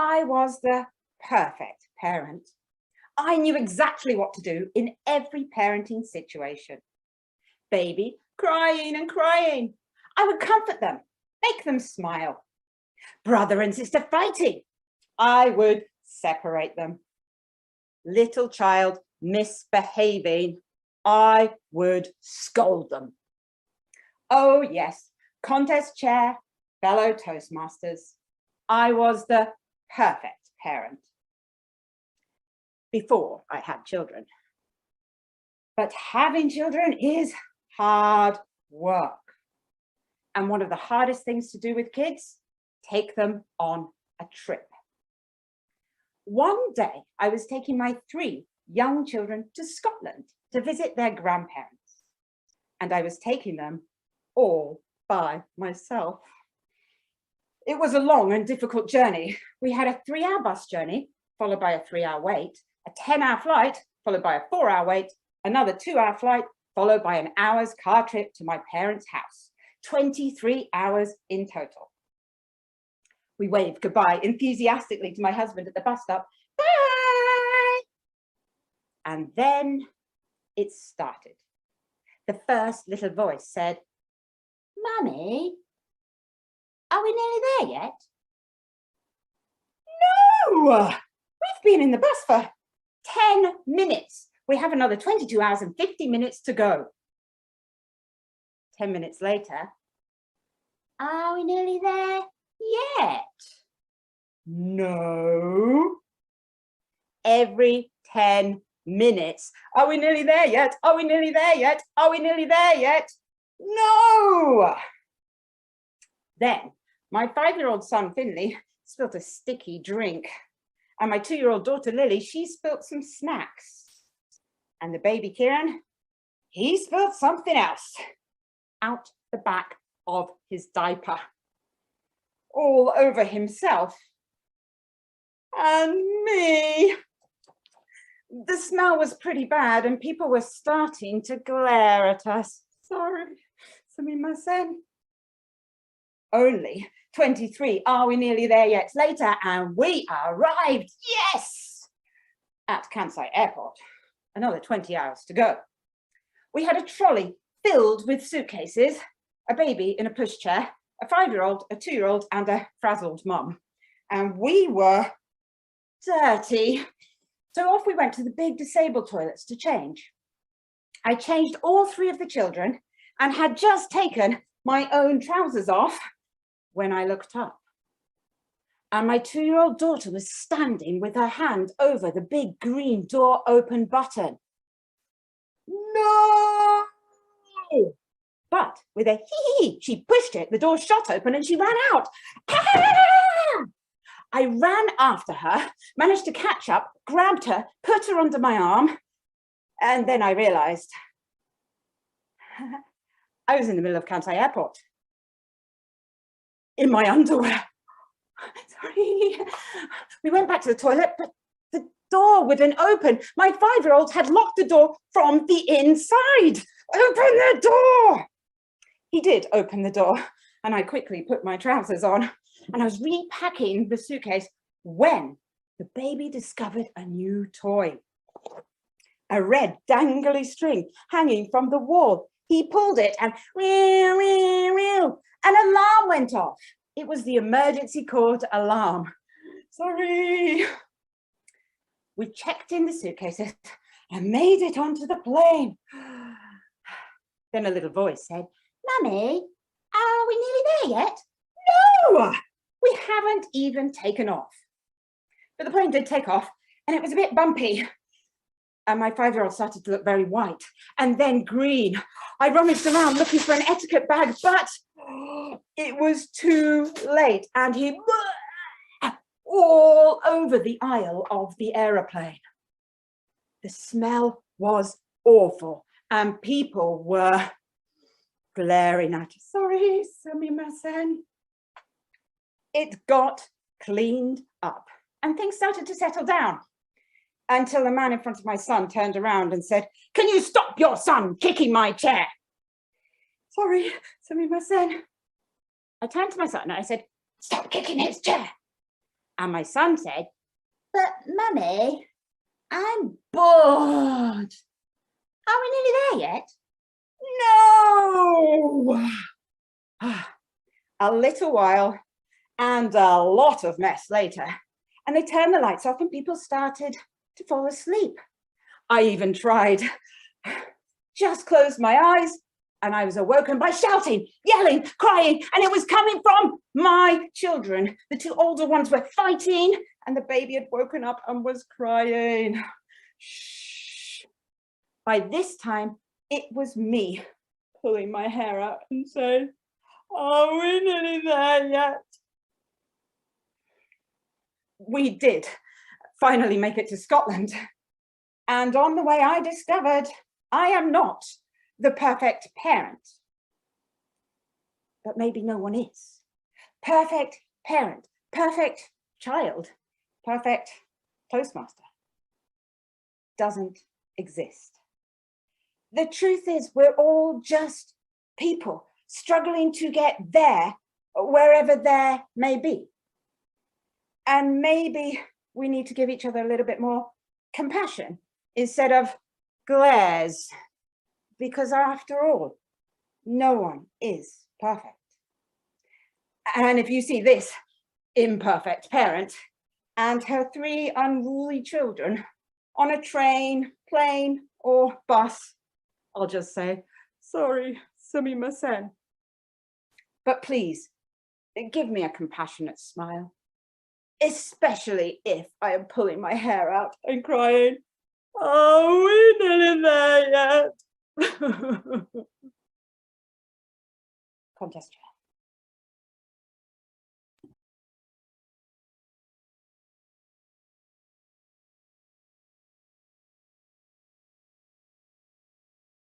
I was the perfect parent. I knew exactly what to do in every parenting situation. Baby crying and crying, I would comfort them, make them smile. Brother and sister fighting, I would separate them. Little child misbehaving, I would scold them. Oh yes, contest chair, fellow Toastmasters. I was the perfect parent before I had children. But having children is hard work. And one of the hardest things to do with kids, take them on a trip. One day I was taking my 3 young children to Scotland to visit their grandparents. And I was taking them all by myself. It was a long and difficult journey. We had a 3-hour bus journey, followed by a 3-hour wait, a 10-hour flight, followed by a 4-hour wait, another 2-hour flight, followed by an hour's car trip to my parents' house. 23 hours in total. We waved goodbye enthusiastically to my husband at the bus stop. Bye! And then it started. The first little voice said, Mummy, are we nearly there yet? No! We've been in the bus for 10 minutes. We have another 22 hours and 50 minutes to go. 10 minutes later, are we nearly there yet? No. Every 10 minutes, are we nearly there yet? Are we nearly there yet? Are we nearly there yet? No. Then my 5-year-old son, Finley, spilt a sticky drink. And my 2-year-old daughter, Lily, she spilt some snacks. And the baby, Kieran, he spilt something else out the back of his diaper, all over himself and me. The smell was pretty bad and people were starting to glare at us. Sorry, sumimasen. Only 23, are we nearly there yet? Later, and we arrived, yes, at Kansai Airport. Another 20 hours to go. We had a trolley filled with suitcases, a baby in a pushchair, a 5-year-old, a 2-year-old, and a frazzled mum. And we were dirty. So off we went to the big disabled toilets to change. I changed all 3 of the children and had just taken my own trousers off when I looked up. And my 2-year-old daughter was standing with her hand over the big green door open button. No! But with a hee, she pushed it, the door shot open and she ran out. Ah! I ran after her, managed to catch up, grabbed her, put her under my arm, and then I realized I was in the middle of Kansai Airport in my underwear. Sorry. We went back to the toilet, but the door wouldn't open. My 5-year-old had locked the door from the inside. Open the door! He did open the door, and I quickly put my trousers on, and I was repacking the suitcase when the baby discovered a new toy. A red dangly string hanging from the wall. He pulled it and an alarm went off. It was the emergency court alarm. Sorry. We checked in the suitcases and made it onto the plane. Then a little voice said, Mummy, are we nearly there yet? No, we haven't even taken off. But the plane did take off and it was a bit bumpy. And my 5-year-old started to look very white and then green. I rummaged around looking for an etiquette bag, but it was too late and he all over the aisle of the aeroplane. The smell was awful and people were glaring at us. Sorry, sumimasen. It got cleaned up and things started to settle down until the man in front of my son turned around and said, Can you stop your son kicking my chair? Sorry, sumimasen. I turned to my son and I said, Stop kicking his chair. And my son said, "But Mummy, I'm bored. Are we nearly there yet?" No! A little while and a lot of mess later, and they turned the lights off and people started to fall asleep. I even tried. Just closed my eyes and I was awoken by shouting, yelling, crying, and it was coming from my children. The two older ones were fighting and the baby had woken up and was crying. Shh. By this time, it was me pulling my hair out and saying, "Are we nearly there yet?" We did finally make it to Scotland. And on the way, I discovered I am not the perfect parent. But maybe no one is. Perfect parent, perfect child, perfect Toastmaster doesn't exist. The truth is, we're all just people struggling to get there, wherever there may be. And maybe we need to give each other a little bit more compassion instead of glares, because after all, no one is perfect. And if you see this imperfect parent and her 3 unruly children on a train, plane, or bus, I'll just say, sorry, sumimasen. But please, give me a compassionate smile, especially if I am pulling my hair out and crying, "Are we nearly there yet?" Contest chair.